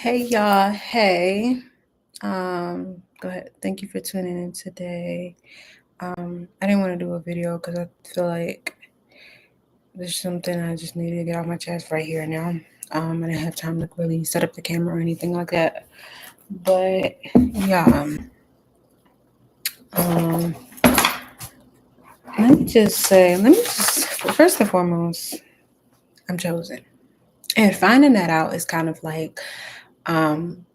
Hey y'all, hey. Go ahead. Thank you for tuning in today. I didn't want to do a video because I feel like there's something I just needed to get off my chest right here and now. I didn't have time to really set up the camera or anything like that. But yeah, um, first and foremost, I'm chosen. And finding that out is kind of like, um,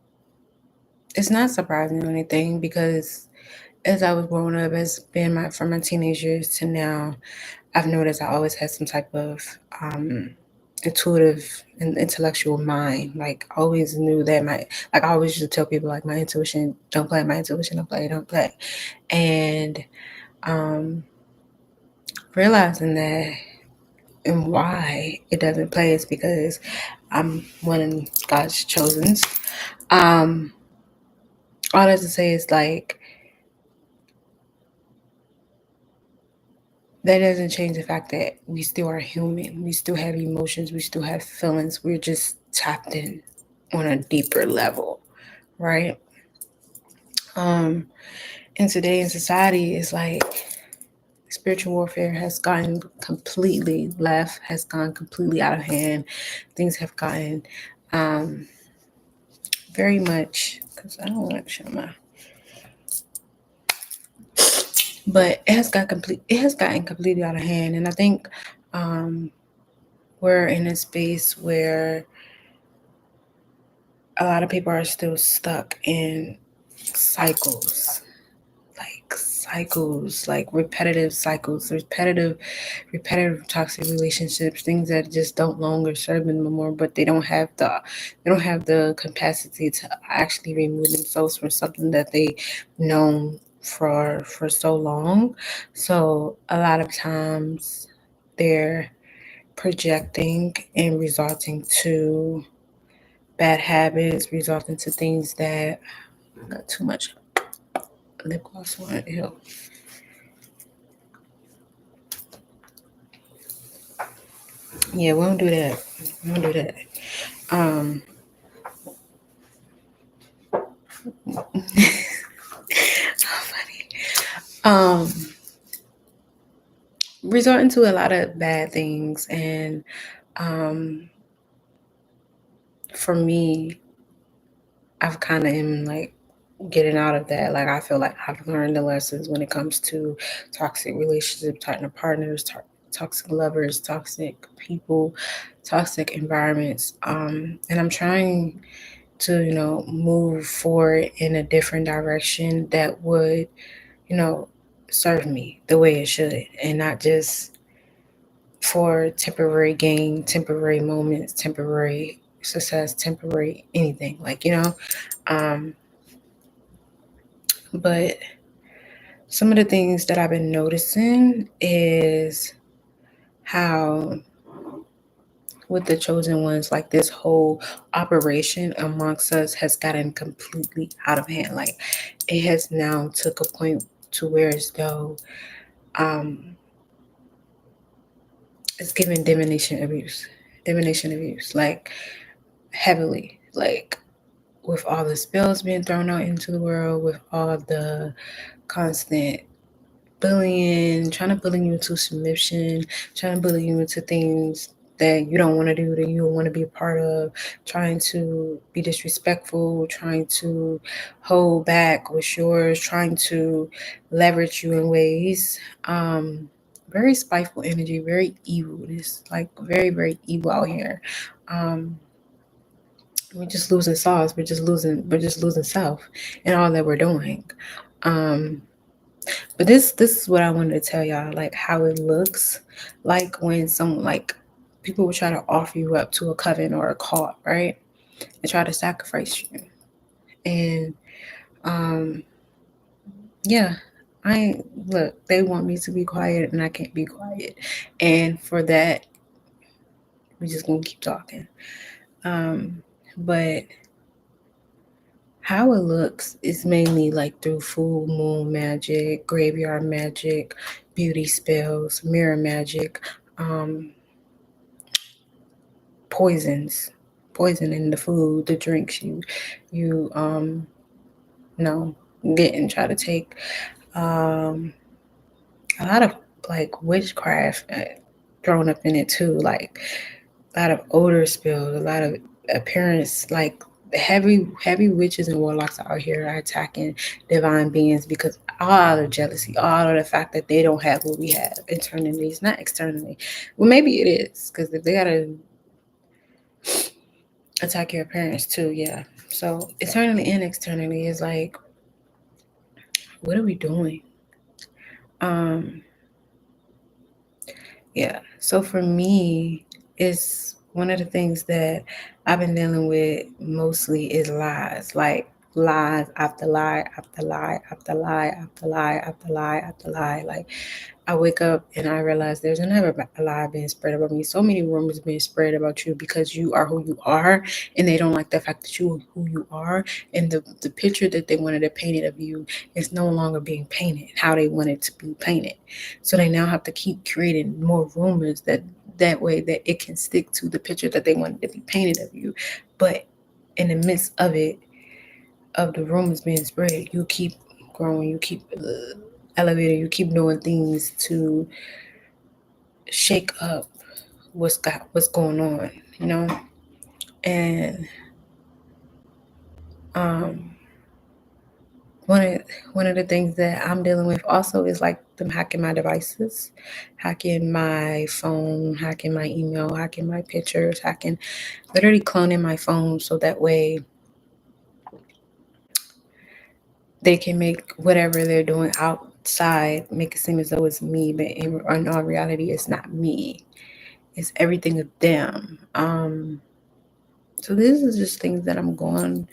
it's not surprising or anything because as I was growing up, from my teenage years to now, I've noticed I always had some type of intuitive and intellectual mind. Like I always knew that I always used to tell people like my intuition, don't play, my intuition, don't play. And um, realizing that and why it doesn't play is because I'm one of God's chosen. Um, all I have to say is like, that doesn't change the fact that we still are human. We still have emotions. We still have feelings. We're just tapped in on a deeper level, right? In today's society, it's like spiritual warfare has gotten completely left, has gone completely out of hand. Things have gotten very much, because I don't want to show my, but it has gotten completely out of hand. And I think we're in a space where a lot of people are still stuck in cycles, like repetitive cycles, repetitive toxic relationships, things that just don't longer serve them no more, but they don't have the capacity to actually remove themselves from something that they known for so long. So a lot of times they're projecting and resulting to bad habits, resulting to things that I got too much lip gloss on it. Ew. Yeah, we don't do that. We don't do that. Um, um, resorting to a lot of bad things, and for me, I've kind of am like getting out of that. Like I feel like I've learned the lessons when it comes to toxic relationships, toxic partners, toxic lovers, toxic people, toxic environments. And I'm trying to, move forward in a different direction that would, you know, serve me the way it should, and not just for temporary gain, temporary moments, temporary success, temporary anything. Um, but some of the things that I've been noticing is how with the chosen ones, like this whole operation amongst us has gotten completely out of hand. Like it has now took a point to where as though um, it's given divination abuse, like heavily, like with all the spells being thrown out into the world, with all the constant bullying, trying to bully you into submission, trying to bully you into things that you don't want to do, that you don't want to be a part of, trying to be disrespectful, trying to hold back what's yours, trying to leverage you in ways. Very spiteful energy, very evil. It's like very, very evil out here. Um, we're just losing sauce. We're just losing self and all that we're doing. Um, but this is what I wanted to tell y'all, like how it looks like when someone like people will try to offer you up to a coven or a cult, right? And try to sacrifice you. And um yeah, I look, they want me to be quiet and I can't be quiet. And for that, we just gonna keep talking. Um, but how it looks is mainly like through full moon magic, graveyard magic, beauty spells, mirror magic, um, poisons, poison in the food, the drinks you get and try to take. A lot of like witchcraft thrown up in it too, like a lot of odor spills, a lot of appearance, like heavy witches and warlocks out here are attacking divine beings because all of jealousy, all of the fact that they don't have what we have internally. It's not externally. Well, maybe it is, because if they gotta attack your appearance too, yeah. So internally and externally is like, what are we doing? Um, yeah. So for me, it's one of the things that I've been dealing with mostly is lies. Like lies after lie after lie after lie after lie after lie after lie. Like I wake up and I realize there's another lie being spread about me. So many rumors being spread about you because you are who you are, and they don't like the fact that you are who you are, and the picture that they wanted to paint it of you is no longer being painted how they want it to be painted. So they now have to keep creating more rumors that way that it can stick to the picture that they wanted to be painted of you. But in the midst of it, of the rumors being spread, you keep growing, you keep elevating, you keep doing things to shake up what's going on, you know. And um, one of the things that I'm dealing with also is like them hacking my devices, hacking my phone, hacking my email, hacking my pictures, hacking, literally cloning my phone so that way they can make whatever they're doing outside make it seem as though it's me, but in all reality, it's not me. It's everything of them. So this is just things that I'm going.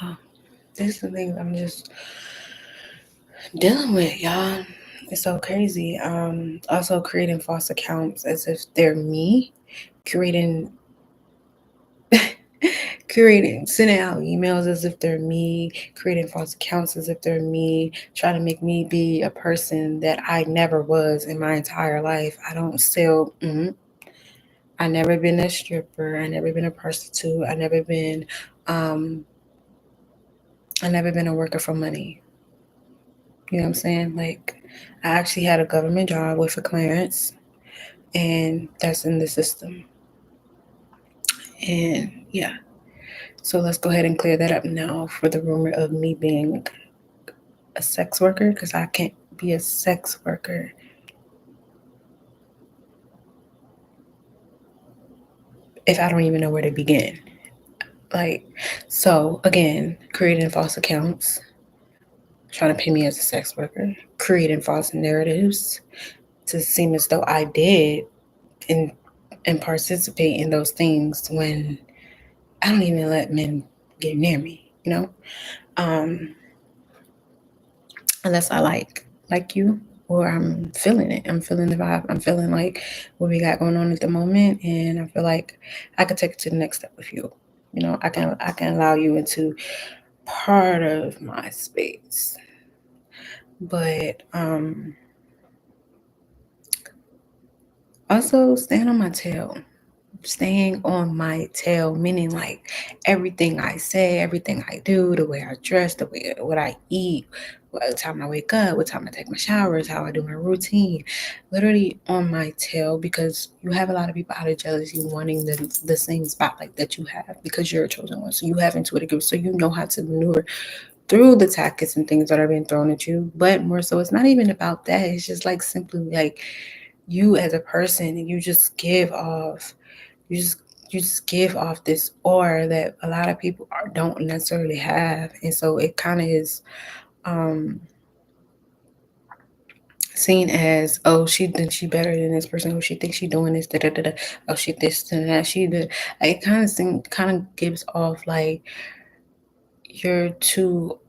Oh, this is the things I'm just dealing with, y'all. It's so crazy. Also creating false accounts as if they're me, creating sending out emails as if they're me, creating false accounts as if they're me, trying to make me be a person that I never was in my entire life. I don't sell. I never been a stripper. I never been a prostitute. Um, I never been a worker for money. You know what I'm saying? Like, I actually had a government job with a clearance, and that's in the system. And yeah, so let's go ahead and clear that up now for the rumor of me being a sex worker, because I can't be a sex worker if I don't even know where to begin. Like, so again, creating false accounts, trying to pay me as a sex worker, creating false narratives to seem as though I did and participate in those things when I don't even let men get near me, you know? Um, unless I like you, or I'm feeling it. I'm feeling the vibe. I'm feeling like what we got going on at the moment, and I feel like I could take it to the next step with you. You know, I can allow you into part of my space. But also stand on my tail. Staying on my tail, meaning like everything I say, everything I do, the way I dress, the way what I eat, what time I wake up, what time I take my showers, how I do my routine, literally on my tail, because you have a lot of people out of jealousy wanting the same spotlight that you have because you're a chosen one. So you have intuitive gifts, so you know how to maneuver through the tactics and things that are being thrown at you. But more so, it's not even about that. It's just like simply like you as a person, and you just give off this aura that a lot of people don't necessarily have. And so it kind of is seen as, oh, she thinks she better than this person, oh, she thinks she doing this, da, da, da, da. Oh, she this and that, she did. It kind of gives off like you're too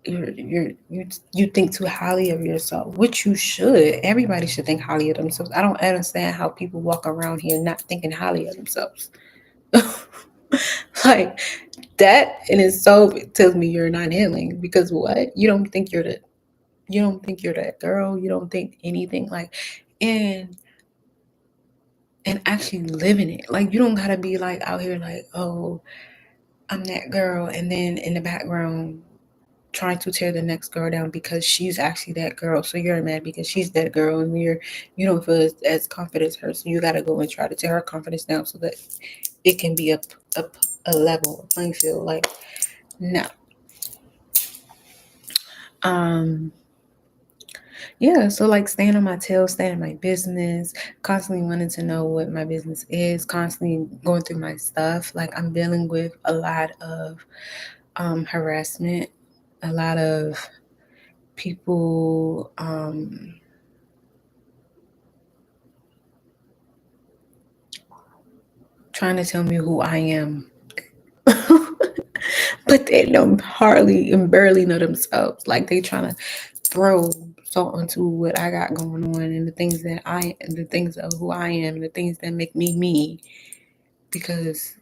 you think too highly of yourself, which you should. Everybody should think highly of themselves. I don't understand how people walk around here not thinking highly of themselves. Like that in itself tells me you're not healing, because what? You don't think you're that girl. You don't think anything like, and and actually living it. Like, you don't gotta be like out here like, oh, I'm that girl, and then in the background trying to tear the next girl down because she's actually that girl. So you're mad because she's that girl, and you don't feel as confident as her. So you gotta go and try to tear her confidence down so that it can be up a level, a playing field. Like, no. Yeah, so like staying on my tail, staying in my business, constantly wanting to know what my business is, constantly going through my stuff. Like, I'm dealing with a lot of harassment, a lot of people trying to tell me who I am. But they don't hardly and barely know themselves. Like, they trying to throw salt onto what I got going on, and the things of who I am, the things that make me me, because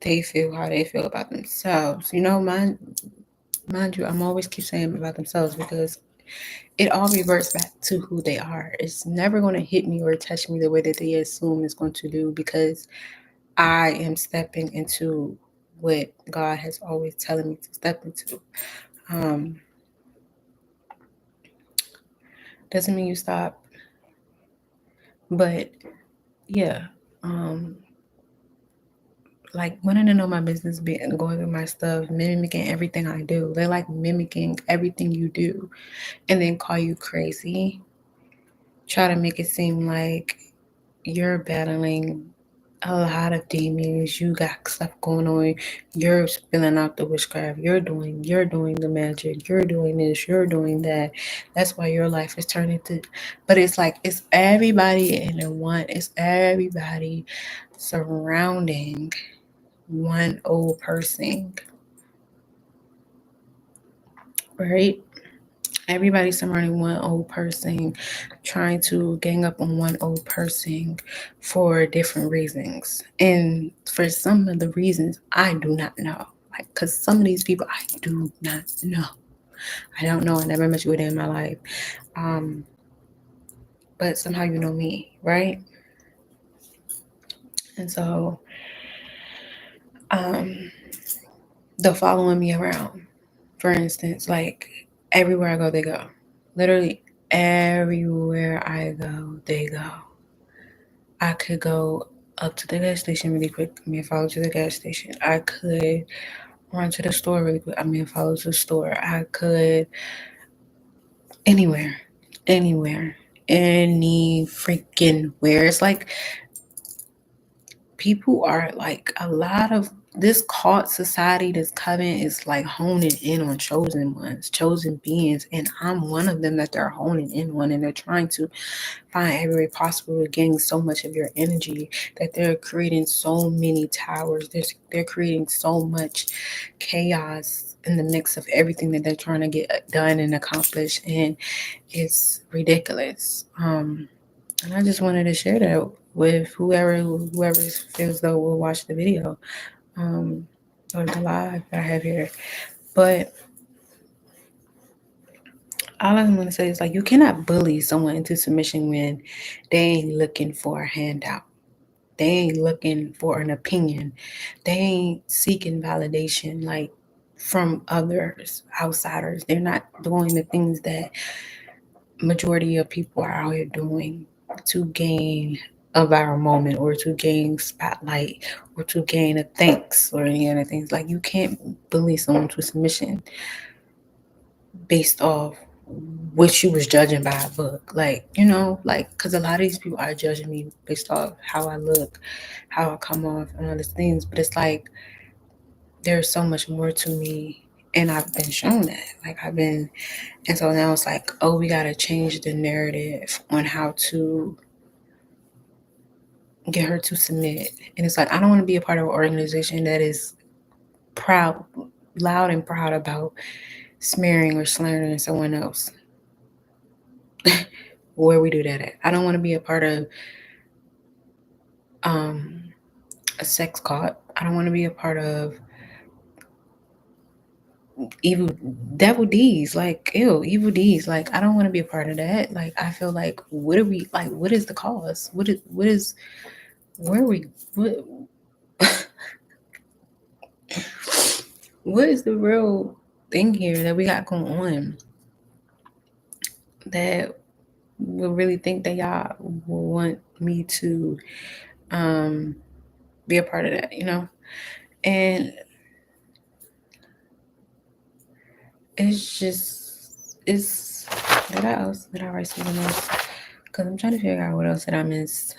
they feel how they feel about themselves. Mind you, I'm always keep saying about themselves because it all reverts back to who they are. It's never going to hit me or touch me the way that they assume it's going to do, because I am stepping into what God has always telling me to step into. Doesn't mean you stop, but yeah, like wanting to know my business, going through my stuff, mimicking everything I do. They're like mimicking everything you do, and then call you crazy. Try to make it seem like you're battling a lot of demons. You got stuff going on. You're spilling out the witchcraft. You're doing the magic. You're doing this. You're doing that. That's why your life is turning to. But it's like it's everybody in the one. It's everybody surrounding one old person, right? Everybody surrounding one old person, trying to gang up on one old person for different reasons. And for some of the reasons, I do not know. Like, because some of these people I do not know. I don't know. I never met you a day in my life. But somehow you know me, right? And so they're following me around. For instance, like everywhere I go, they go. Literally everywhere I go, they go. I could go up to the gas station really quick. I mean, follow to the gas station. I could run to the store really quick. I mean, follow to the store. I could anywhere, anywhere, any freaking where. It's like people are like a lot of this cult society, this coven is like honing in on chosen ones, chosen beings, and I'm one of them that they're honing in on, and they're trying to find every way possible to gain so much of your energy that they're creating so many towers. They're creating so much chaos in the mix of everything that they're trying to get done and accomplished, and it's ridiculous. And I just wanted to share that with whoever feels though will watch the video or the live that I have here. But all I'm going to say is, like, you cannot bully someone into submission when they ain't looking for a handout. They ain't looking for an opinion. They ain't seeking validation like from others, outsiders. They're not doing the things that majority of people are out here doing to gain a viral moment or to gain spotlight or to gain a thanks or any other things. Like, you can't bully someone to submission based off what you was judging by a book. Like, like, because a lot of these people are judging me based off how I look, how I come off, and all these things. But it's like there's so much more to me, and I've been shown that. And so now it's like, oh, we gotta change the narrative on how to get her to submit. And it's like, I don't want to be a part of an organization that is proud, loud and proud about smearing or slandering someone else. Where we do that at. I don't want to be a part of a sex cult. I don't want to be a part of evil devil deeds. Like, ew, evil deeds. Like, I don't want to be a part of that. Like, I feel like, what is the cause? What is where we what is the real thing here that we got going on that we really think that y'all will want me to be a part of that, And it's did I write something else? Because I'm trying to figure out what else did I miss.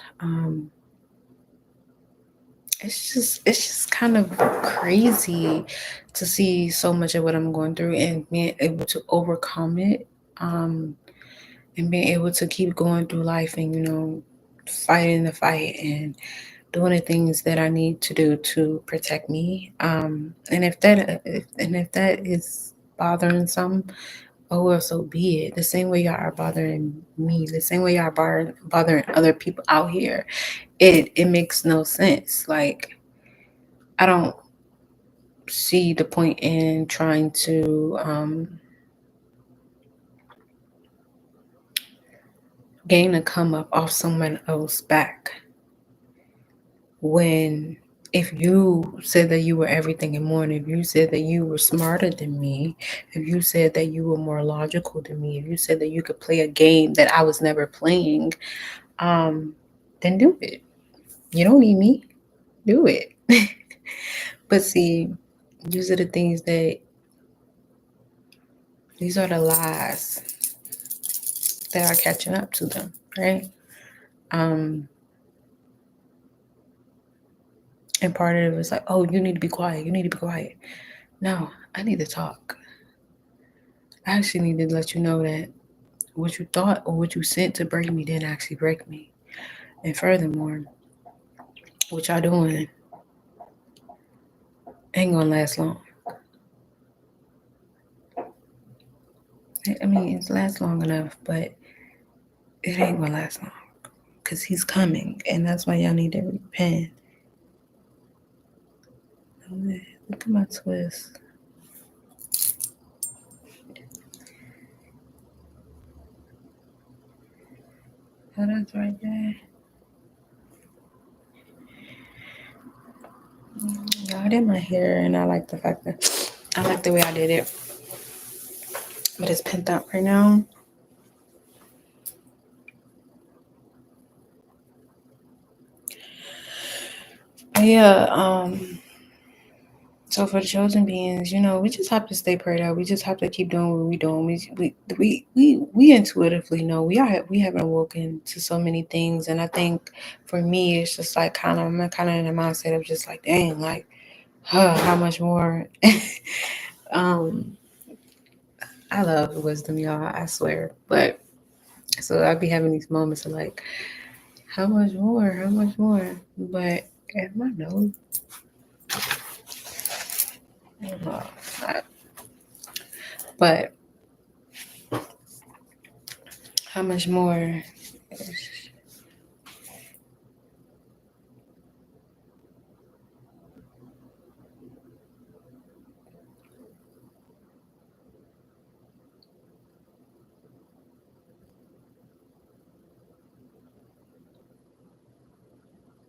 It's just kind of crazy to see so much of what I'm going through and being able to overcome it, and being able to keep going through life and fighting the fight and doing the things that I need to do to protect me. And if that is bothering some, oh well, so be it. The same way y'all are bothering me, the same way y'all are bothering other people out here, it makes no sense. Like, I don't see the point in trying to gain a come up off someone else's back when, if you said that you were everything and more, and if you said that you were smarter than me, if you said that you were more logical than me, if you said that you could play a game that I was never playing, then do it. You don't need me. Do it. But see, these are the things these are the lies that are catching up to them, right? And part of it was like, oh, you need to be quiet. You need to be quiet. No, I need to talk. I actually need to let you know that what you thought or what you sent to break me didn't actually break me. And furthermore, what y'all doing ain't gonna last long. I mean, it's last long enough, but it ain't gonna last long because he's coming, and that's why y'all need to repent. Look at my twist. Oh, that's right there. Y'all, I did my hair, and I like the fact that I like the way I did it, but it's pent up right now. But yeah, so for the chosen beings, we just have to stay prayed up. We just have to keep doing what we're doing. We intuitively know we haven't awoken to so many things, and I think for me, it's just like I'm kind of in a mindset of just like, dang, like, how much more? um, I love wisdom, y'all. I swear, but so I'd be having these moments of like, how much more? How much more? But at my nose. But how much more?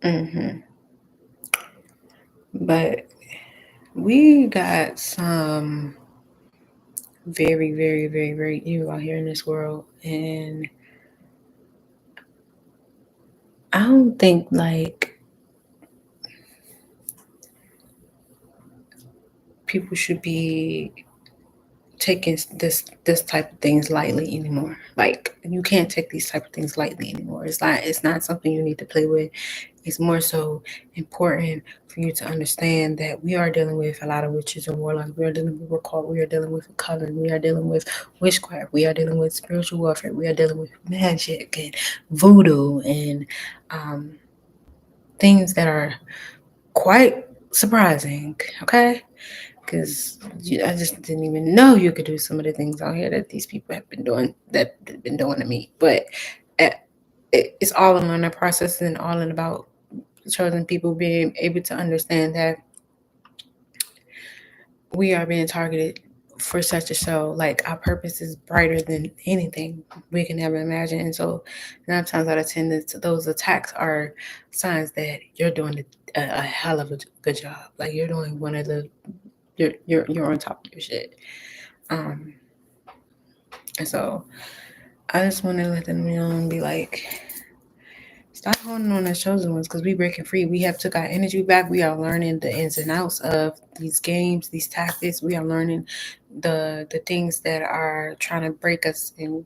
Mm-hmm. But we got some very, very, very, very evil out here in this world, and I don't think like people should be taking this type of things lightly anymore. Like, you can't take these type of things lightly anymore. It's not something you need to play with. It's more so important for you to understand that we are dealing with a lot of witches and warlocks. We are dealing with occult. We are dealing with coven. We are dealing with witchcraft. We are dealing with spiritual warfare. We are dealing with magic and voodoo and um, things that are quite surprising. Okay, because I just didn't even know you could do some of the things out here that these people have been doing to me. But it's all in learning process and all in about chosen people being able to understand that we are being targeted for such a show. Like, our purpose is brighter than anything we can ever imagine. And so 9 times out of 10, those attacks are signs that you're doing a hell of a good job. Like, you're doing one of the you're on top of your shit. And so I just want to let them know and be like, stop holding on the chosen ones, because we breaking free. We have took our energy back. We are learning the ins and outs of these games, these tactics. We are learning the things that are trying to break us and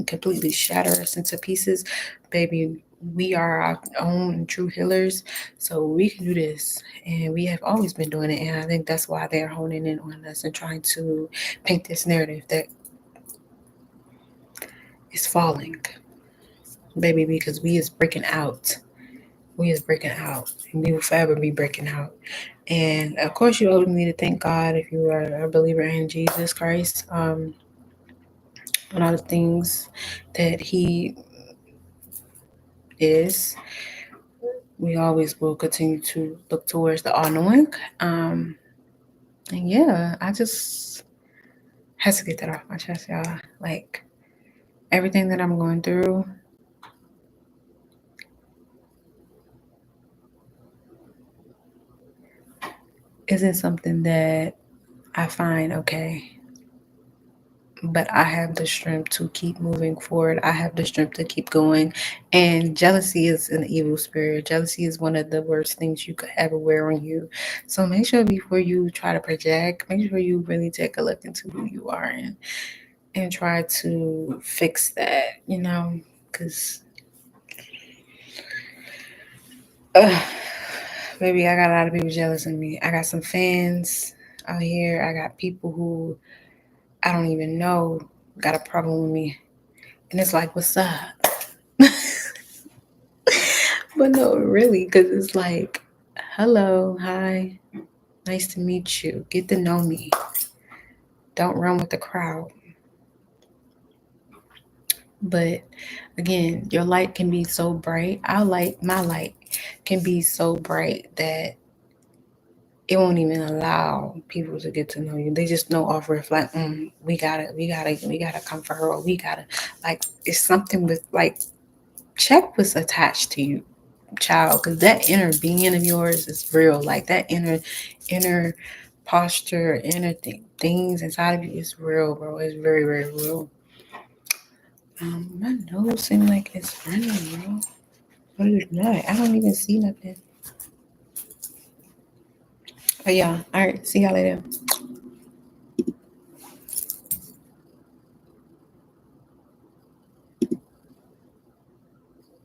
completely shatter us into pieces. Baby, we are our own true healers, so we can do this. And we have always been doing it. And I think that's why they're honing in on us and trying to paint this narrative that is falling, baby, because we is breaking out. We is breaking out, and we will forever be breaking out. And of course, you owe me to thank God if you are a believer in Jesus Christ, and all the things that He is. We always will continue to look towards the all knowing. And yeah, I just had to get that off my chest, y'all. Like, everything that I'm going through, isn't something that I find okay, but I have the strength to keep moving forward. I have the strength to keep going. And jealousy is an evil spirit. Jealousy is one of the worst things you could ever wear on you. So make sure before you try to project, make sure you really take a look into who you are and try to fix that, because maybe I got a lot of people jealous of me. I got some fans out here. I got people who I don't even know got a problem with me. And it's like, what's up? But no, really, because it's like, hello, hi, nice to meet you. Get to know me. Don't run with the crowd. But again, your light can be so bright. My light can be so bright that it won't even allow people to get to know you. They just know off rip, like, we gotta come for her, or we gotta, like, it's something with, like, check what's attached to you, child, because that inner being of yours is real. Like, that inner posture, things inside of you is real, bro. It's very, very real. My nose seems like it's running, bro. What is that? I don't even see nothing. But yeah, all right. See y'all later.